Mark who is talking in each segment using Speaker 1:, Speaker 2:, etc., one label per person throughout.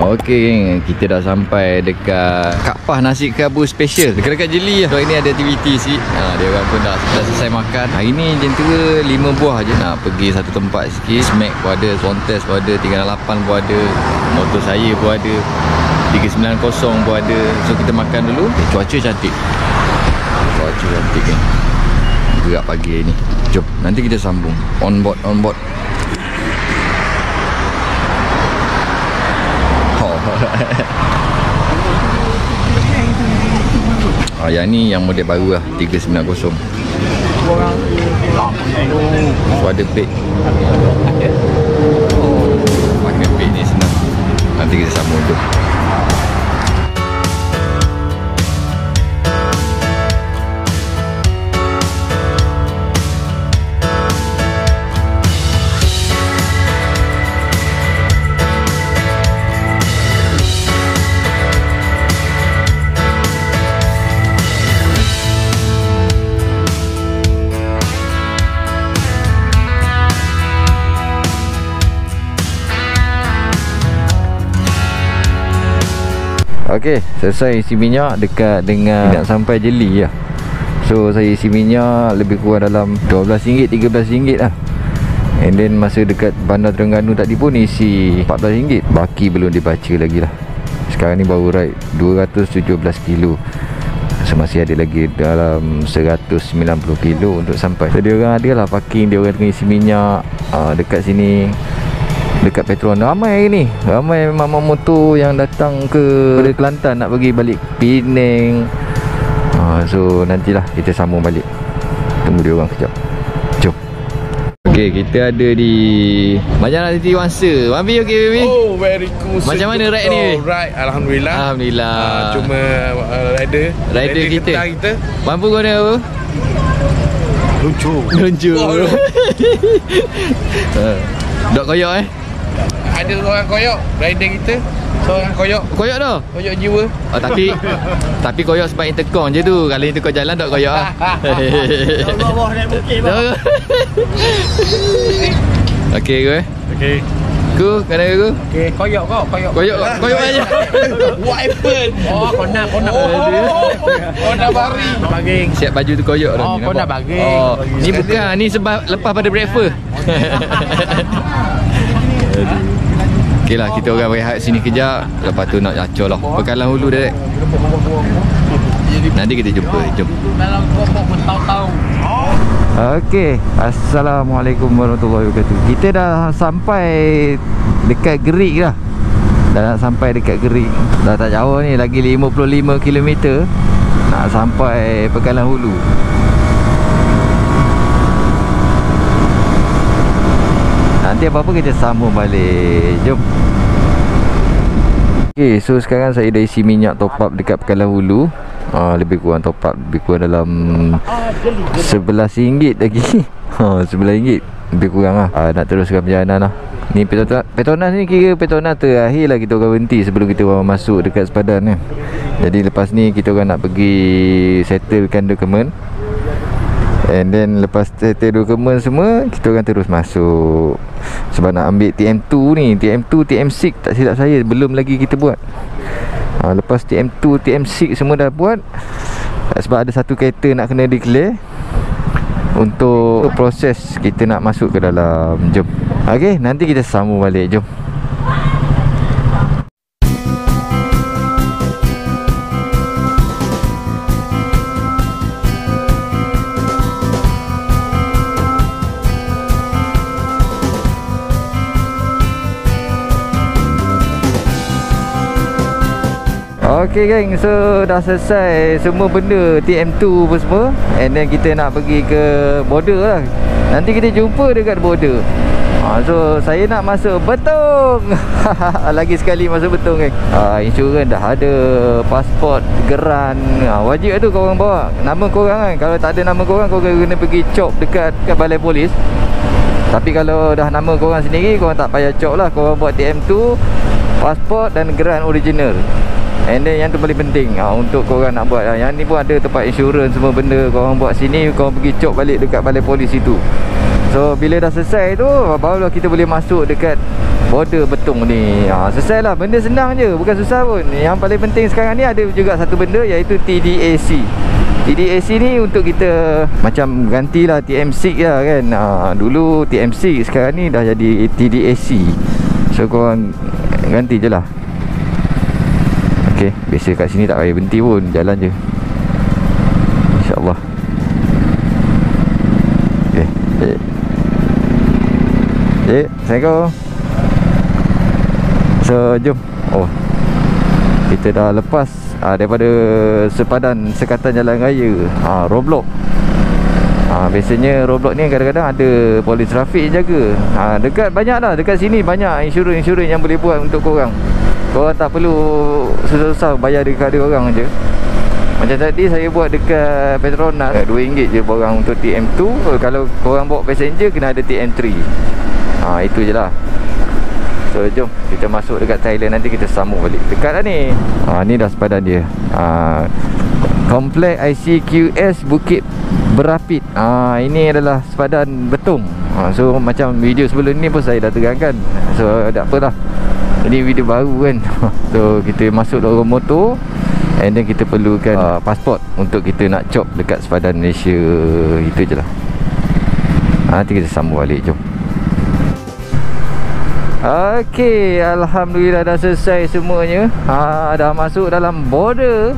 Speaker 1: Okey geng, kita dah sampai dekat Kaabah Nasi Kerabu Special dekat-dekat Jeli lah. So ini ada aktiviti sikit. Dia orang pun dah selesai makan. Hari ni jentera 5 buah je nak pergi satu tempat sikit. Smack pun ada, Zontes pun ada, 368 pun ada, motor saya pun ada, 390 pun ada. So kita makan dulu. Cuaca cantik. Cuaca cantik kan. Gerak pagi ni. Jom, nanti kita sambung. On board. Yang ni yang model baru lah, 390. So ada plate. Pakai plate ni senang. Nanti kita sambung tu. Okey, selesai isi minyak dekat dengan nak sampai Jeli lah. So saya isi minyak lebih kurang dalam RM12, RM13 lah. And then masa dekat Bandar Terengganu tadi pun isi RM14. Baki belum dibaca lagi lah. Sekarang ni baru ride 217 kilo. So masih ada lagi dalam 190 kilo untuk sampai. So dia orang ada lah parking, dia orang tengah isi minyak dekat sini, dekat Petron. Ramai hari ni, ramai mama motor yang datang ke Kelantan nak pergi balik Penang. So nantilah kita sambung balik. Tunggu dia orang sekejap. Jom. Okey, kita ada di Banjaran City Wangsa. Mampi okey baby?
Speaker 2: Oh, very cool.
Speaker 1: Macam mana ride ni?
Speaker 2: Ride, alhamdulillah.
Speaker 1: Alhamdulillah.
Speaker 2: Cuma rider kita.
Speaker 1: Mampu kau ni apa?
Speaker 2: Luncur.
Speaker 1: Dok koyak
Speaker 2: Ada seorang koyak rider kita. Seorang koyak
Speaker 1: dah.
Speaker 2: Koyak jiwa.
Speaker 1: Tapi koyak sebab intercom je tu. Kalau intercom jalan tak koyak lah.
Speaker 2: Bawah naik bukit bang.
Speaker 1: Okey ke?
Speaker 2: Okey.
Speaker 1: Ku, kena ke?
Speaker 2: Okey, koyak
Speaker 1: aja.
Speaker 2: What happened? Oh, kau nak baging.
Speaker 1: Siap baju tu koyak dah.
Speaker 2: Kau nak baging.
Speaker 1: Ni bukan, ni sebab lepas pada breakfast. Okey lah, kita orang berehat sini kejap. Lepas tu nak acor lah Pekalan Hulu direct. Nanti kita jumpa. Jom.
Speaker 2: Dalam kelompok bertahun-tahun.
Speaker 1: Okey, Assalamualaikum warahmatullahi wabarakatuh. Kita dah sampai dekat Gerik dah. Dah nak sampai dekat Gerik. Dah tak jauh ni, lagi 55 km nak sampai Pekalan Hulu. Nanti apa-apa kita sambung balik. Jom. Okay, so sekarang saya dah isi minyak top up dekat Pekalan Hulu. Lebih kurang top up lebih kurang dalam RM11 lagi. RM11 lebih kurang lah. Nak teruskan perjalanan lah. Ni Petronas ni kira Petronas terakhir lah kita orang berhenti sebelum kita orang masuk dekat sepadan ni. Jadi lepas ni kita orang nak pergi settlekan dokumen. And then lepas settle dokumen semua, kita orang terus masuk. Sebab nak ambil TM2 ni, TM2, TM6 tak silap saya belum lagi kita buat. Lepas TM2, TM6 semua dah buat. Sebab ada satu kereta nak kena declare untuk proses kita nak masuk ke dalam. Jom. Okey, nanti kita sambung balik. Jom. Okey geng, so dah selesai semua benda TM2 pun semua. And then kita nak pergi ke border lah. Nanti kita jumpa dekat border. So saya nak masuk Betong. Lagi sekali masuk Betong geng. Insurans dah ada, pasport, geran. Wajib tu korang bawa nama korang kan. Kalau tak ada nama korang, korang kena pergi cop dekat balai polis. Tapi kalau dah nama korang sendiri, korang tak payah cop lah. Korang buat TM2, pasport dan geran original. And then yang tu paling penting untuk korang nak buat. Yang ni pun ada tempat insurans semua benda. Korang buat sini, korang pergi cop balik dekat balai polis itu. So bila dah selesai tu, barulah kita boleh masuk dekat border betung ni. Selesai lah, benda senang je, bukan susah pun. Yang paling penting sekarang ni ada juga satu benda, iaitu TDAC. TDAC ni untuk kita macam gantilah TM6 lah kan. Dulu TM6, sekarang ni dah jadi TDAC. So korang ganti je lah. Okay, biasa kat sini tak payah berhenti pun, jalan je, InsyaAllah. Okay, Assalamualaikum. So jom. Kita dah lepas daripada sepadan sekatan jalan raya Roblox. Biasanya Roblox ni kadang-kadang ada polis trafik jaga. Dekat banyak lah, dekat sini banyak insurans yang boleh buat untuk korang. Korang tak perlu susah-susah bayar dekat dia orang je. Macam tadi saya buat dekat Petronas, RM2 je borang untuk TM2. Kalau korang bawa passenger kena ada TM3. Itu je lah. So jom kita masuk dekat Thailand, nanti kita sambung balik. Dekat dah ni. Ni dah sepadan dia. Komplek ICQS Bukit Berapit. Ini adalah sepadan betung. So macam video sebelum ni pun saya dah terangkan. So tak apalah, ini video baru kan. So kita masuk lorong motor, and then kita perlukan pasport untuk kita nak cop dekat sepadan Malaysia. Itu je lah. Nanti kita sambung balik, jom. Okey, Alhamdulillah dah selesai semuanya. Dah masuk dalam border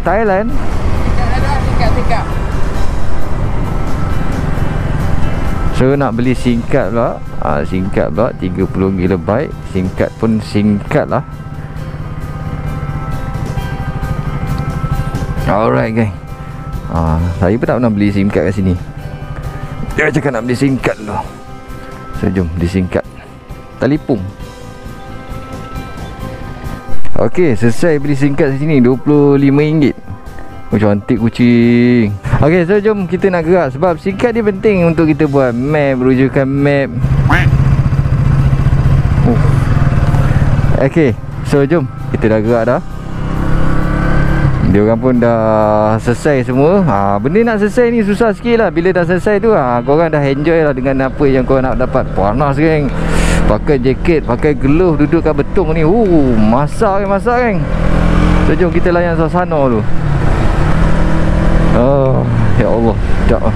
Speaker 1: Thailand. Tingkat. So nak beli singkat pula. Singkat pula 30GB. Singkat pun singkat lah. Alright gang. Saya pun tak pernah beli SIM card kat sini. Dia cakap nak beli SIM card dulu. So jom beli SIM card. Telefon. Okey, selesai beli SIM card sini RM25. Cantik kucing. Okey, so jom kita nak gerak. Sebab SIM card dia penting untuk kita buat map, rujukan map. Okey, so jom kita dah gerak dah. Dia orang pun dah selesai semua. Benda nak selesai ni susah sikit lah. Bila dah selesai tu korang dah enjoy lah dengan apa yang korang nak dapat. Panas kan, pakai jaket, pakai glove, duduk kat betung ni. Masak kan. So jom kita layan suasana dulu. Ya Allah, sekejap lah.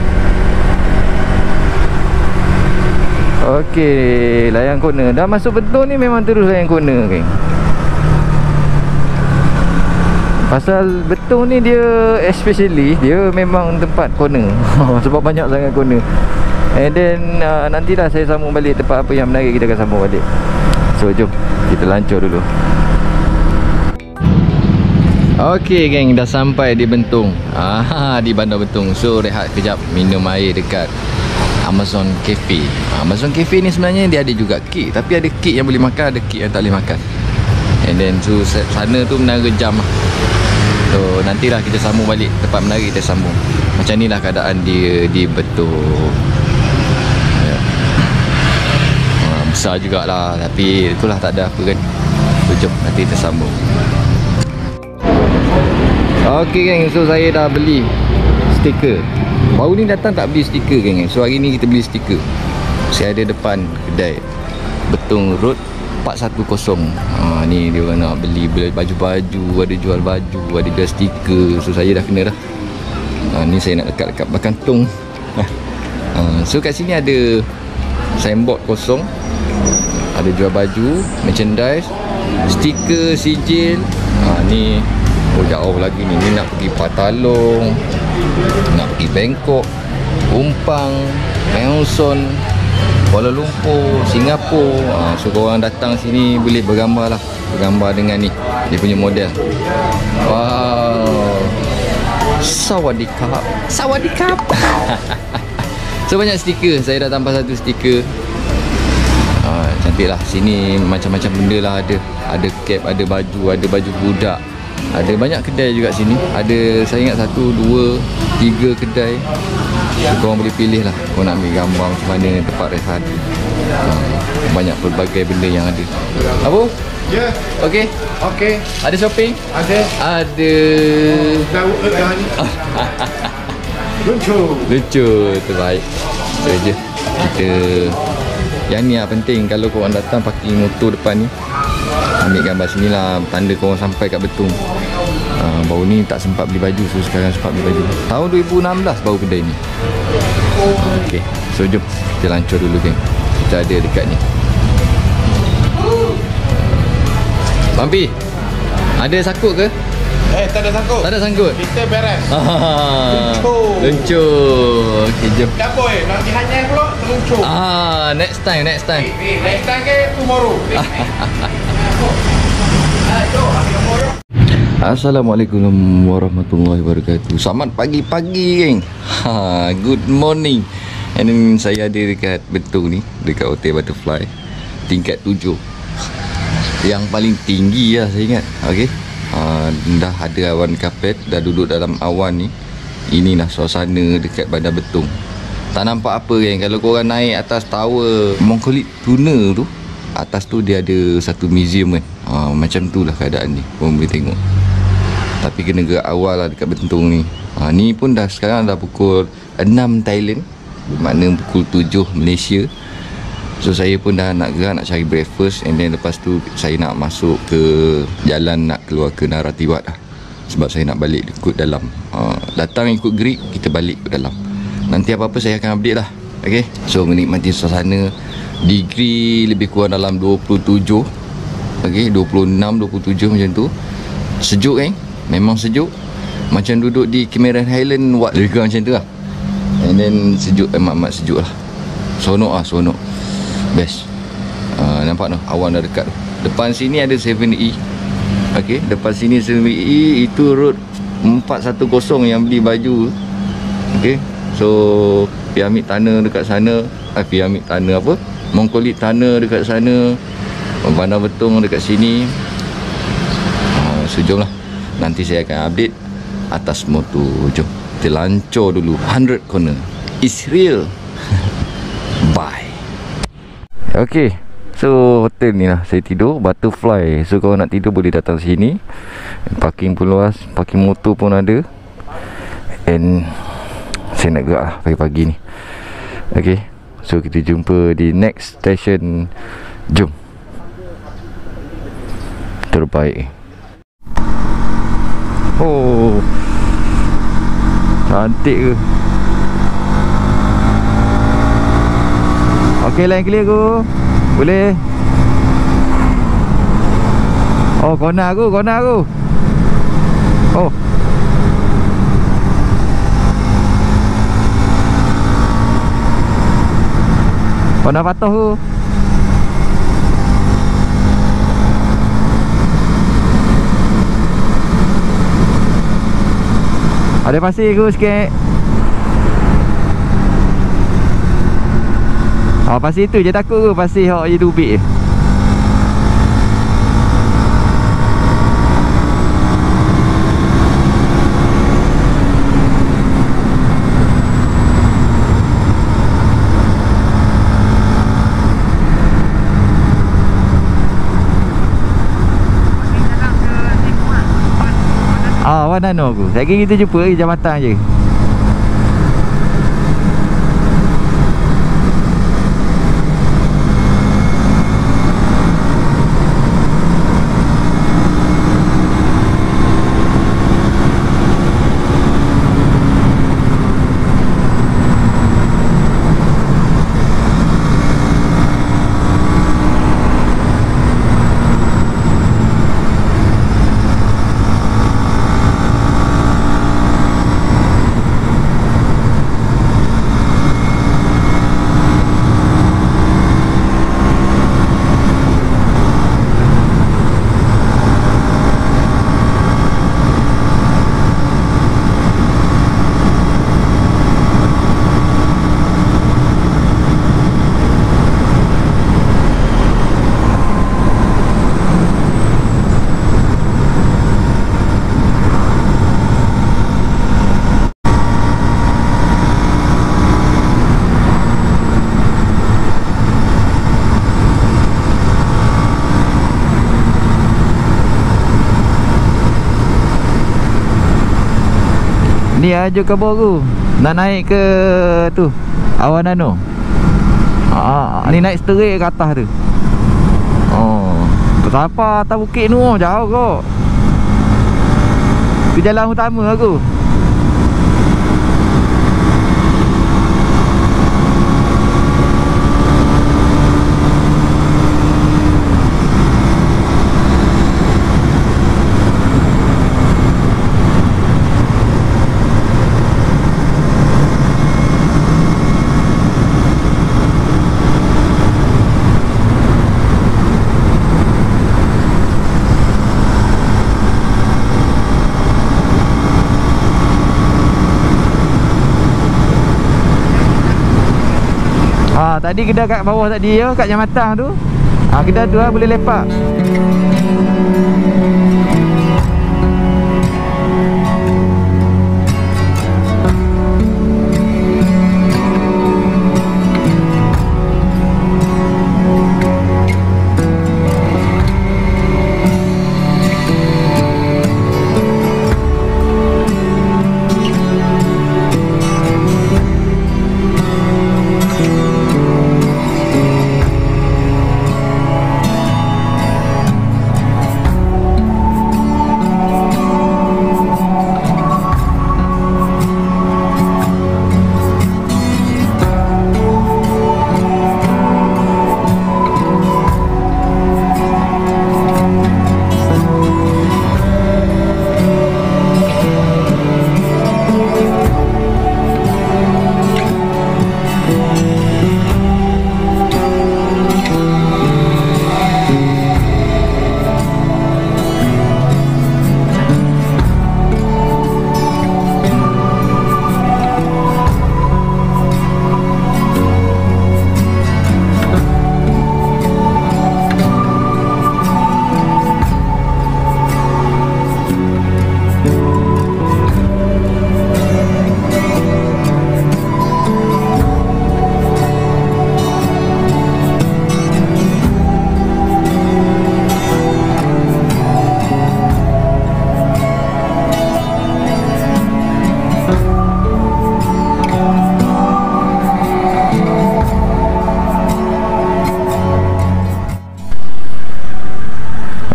Speaker 1: Okey, layan corner. Dah masuk betung ni memang terus layan corner kan. Pasal betung ni dia especially dia memang tempat corner. Sebab banyak sangat corner. And then nantilah saya sambung balik tempat apa yang menarik, kita akan sambung balik. So jom kita lancur dulu. Okey geng, dah sampai di Bentung. Di Bandar Bentung. So rehat kejap, minum air dekat Amazon Cafe. Amazon Cafe ni sebenarnya dia ada juga kek, tapi ada kek yang boleh makan, ada kek yang tak boleh makan. And then so sana tu menara jam. So nantilah kita sambung balik tempat menarik, kita sambung. Macam ni lah keadaan dia di Bentung. Besar jugalah, tapi itulah, tak ada apa kan. So jom nanti kita sambung. Okey geng, so saya dah beli stiker. Baru ni datang tak beli stiker geng. So hari ni kita beli stiker. Saya ada depan kedai Betung Road 410. Ni dia orang nak beli baju-baju, ada jual baju, ada jual stiker. So saya dah kena dah. Ni saya nak lekat belakang tong. So kat sini ada signboard kosong, ada jual baju, merchandise, stiker, sijil. Ni jauh lagi ni. Ni nak pergi Patalong, nak pergi Bangkok, Umpang, Myeongson, Kuala Lumpur, Singapura. So korang datang sini boleh bergambar lah. Bergambar dengan ni, dia punya model. Wow, Sawadikap. Sawadikap. So banyak stiker. Saya dah tambah satu stiker. Cantik lah. Sini macam-macam benda lah ada. Ada cap, ada baju budak. Ada banyak kedai juga sini. Ada, saya ingat 1, 2, 3 kedai. So, korang boleh pilih lah. Korang nak ambil gambar macam mana tempat rehat. Banyak pelbagai benda yang ada. Apa?
Speaker 2: Ya.
Speaker 1: Okey. Ada shopping? Ada. Lucu. Terbaik. So je kita Yang ni lah penting, kalau korang datang parking motor depan ni, ambil gambar sini lah, tanda korang sampai kat Betung. Baru ni tak sempat beli baju, so sekarang sempat beli baju. Tahun 2016 baru kedai ni. Okay, so jom kita lancur dulu geng. Kita ada dekat ni. Bampi, ada sakut ke?
Speaker 2: Tak ada sangkut.
Speaker 1: Tak ada sangkut?
Speaker 2: Kita beres.
Speaker 1: Luncur. Okay, jom.
Speaker 2: Tak boy, nak dihanyai pula terluncur.
Speaker 1: Next time.
Speaker 2: Next time ke tomorrow.
Speaker 1: Assalamualaikum warahmatullahi wabarakatuh. Selamat pagi-pagi geng. Good morning. And then saya ada dekat Betung ni, dekat Hotel Butterfly, tingkat 7. Yang paling tinggi lah saya ingat. Okay, dah ada awan kapet, dah duduk dalam awan ni. Inilah suasana dekat Bandar Betung. Tak nampak apa geng. Kalau korang naik atas tower Mongkolit Tuna tu, atas tu dia ada satu museum kan. Macam tu lah keadaan ni, korang boleh tengok. Tapi kena gerak awal lah dekat Betung ni. Ni pun dah sekarang dah pukul 6 Thailand, bermakna pukul 7 Malaysia. So saya pun dah nak gerak, nak cari breakfast. And then lepas tu saya nak masuk ke jalan, nak keluar ke Naratiwat lah. Sebab saya nak balik ikut dalam. Datang ikut Greek, kita balik ke dalam. Nanti apa-apa saya akan update lah. Okay, so menikmati suasana. Degree lebih kurang dalam 27. Okay, 26, 27 macam tu. Sejuk kan? Memang sejuk. Macam duduk di Cameron Highland Wat, lebih kurang macam tu lah. And then sejuk, amat-amat sejuk lah. Sonok lah, sonok. Best. Nampak tu, awan dah dekat tu. Depan sini ada 7E. Okay, depan sini 7E. Itu road 410 yang beli baju. Okay, so piramid tanah dekat sana. Piramid tanah apa? Mongkolit tanah dekat sana. Bandar Betung dekat sini. So jom lah, nanti saya akan update atas motor. Jom kita lancor dulu 100 corner. It's real. Bye. Okay, so hotel ni lah saya tidur, Butterfly. So kalau nak tidur boleh datang sini. Parking pun luas, parking motor pun ada. And saya nak gerak lah pagi-pagi ni. Okay, so kita jumpa di next station. Jom. Terbaik. Oh, cantik ke? Okey, line clear aku. Boleh. Oh, corner aku. Oh. Corner patuh aku. Ada pasir aku sikit. Pasir tu je takut ke, pasir hok je tubik je. Wan Nano aku. Saya kira kita jumpa lagi jam matang je. Ni aja kabar aku. Nak naik ke tu Awan Nano. Ni naik straight ke atas tu. Sampai atas bukit tu jauh kot. Tu jalan utama aku. Tadi kedai kat bawah tadi ya, kat jambatan tu. Kedai tu boleh lepak.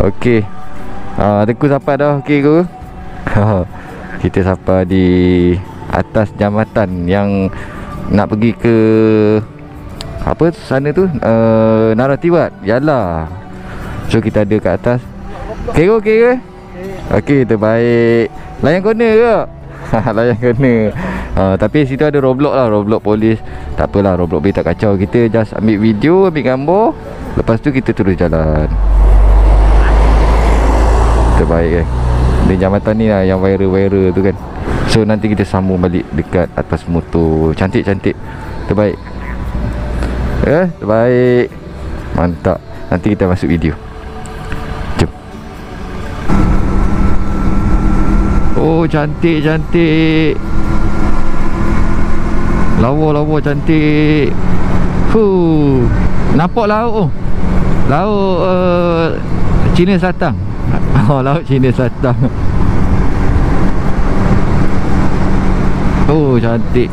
Speaker 1: Okey. Teku sampai dah okey ke? Kita sampai di atas jambatan yang nak pergi ke apa sana tu? Naratiwat. Yalah. So kita ada kat atas. Okey ke? Okey, terbaik. Layan corner ke? Layan corner. Tapi situ ada roadblock lah, roadblock polis. Tak apalah, roadblock boleh tak kacau. Kita just ambil video, ambil gambar. Lepas tu kita terus jalan. Terbaik kan. Di jambatan ni lah yang viral-viral tu kan. So nanti kita sambung balik dekat atas motor. Cantik-cantik. Terbaik. Terbaik. Mantap. Nanti kita masuk video. Jom. Oh, cantik-cantik. Lawa-lawa cantik. Nampak laut. Laut Cina Selatan. Laut Cina Selatan. Oh, cantik.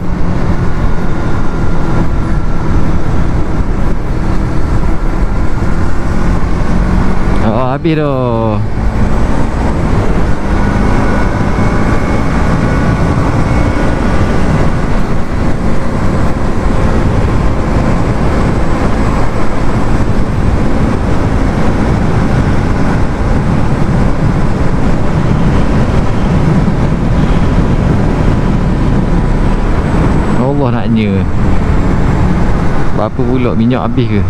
Speaker 1: Habis dah. Allah naknya. Berapa pula minyak habis ke?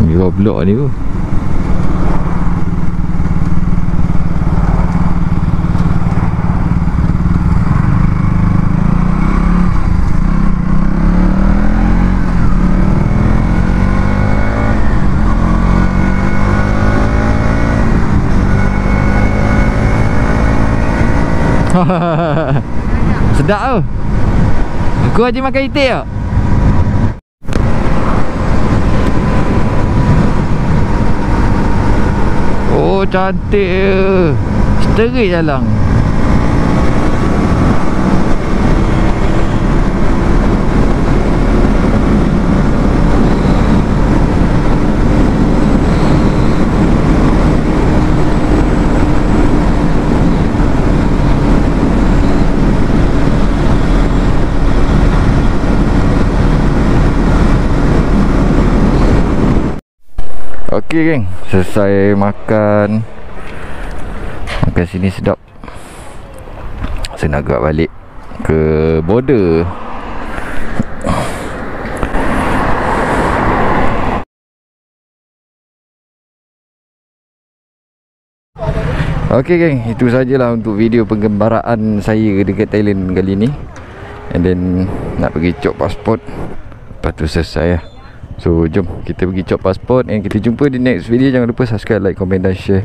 Speaker 1: Ni blok ni tu. Sedap tu. Aku aja makan itik tak? Oh, cantik. Straight jalan. Okey geng, selesai makan. Makan sini sedap. Saya nak gerak balik ke border. Okey geng, itu sajalah untuk video penggembaraan saya dekat Thailand kali ni. And then nak pergi cop pasport. Lepas tu selesai lah. So jom kita pergi cop pasport. And kita jumpa di next video. Jangan lupa subscribe, like, komen dan share.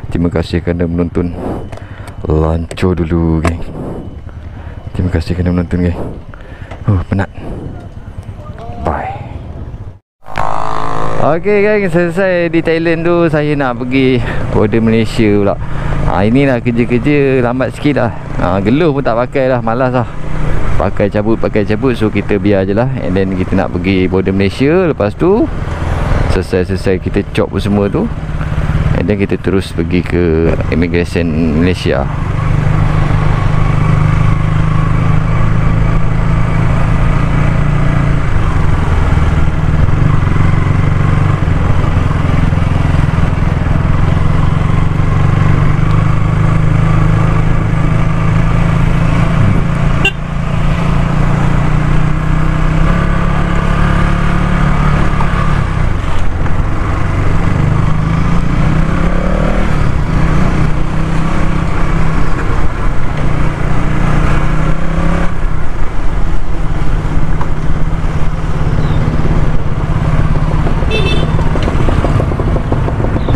Speaker 1: Terima kasih kerana menonton. Lancur dulu geng. Terima kasih kerana menonton geng. Penat. Bye. Okey geng, selesai di Thailand tu. Saya nak pergi border Malaysia pula. Ini lah kerja-kerja lambat sikit lah. Geluh pun tak pakai lah, malas lah. Pakai cabut. So kita biar je lah. And then kita nak pergi border Malaysia. Lepas tu selesai kita chop semua tu. And then kita terus pergi ke immigration Malaysia.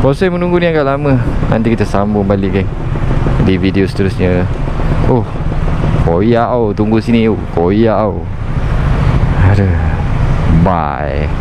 Speaker 1: Proses menunggu ni agak lama. Nanti kita sambung balik geng di video seterusnya. Koyak tunggu sini. Koyak Aduh. Bye.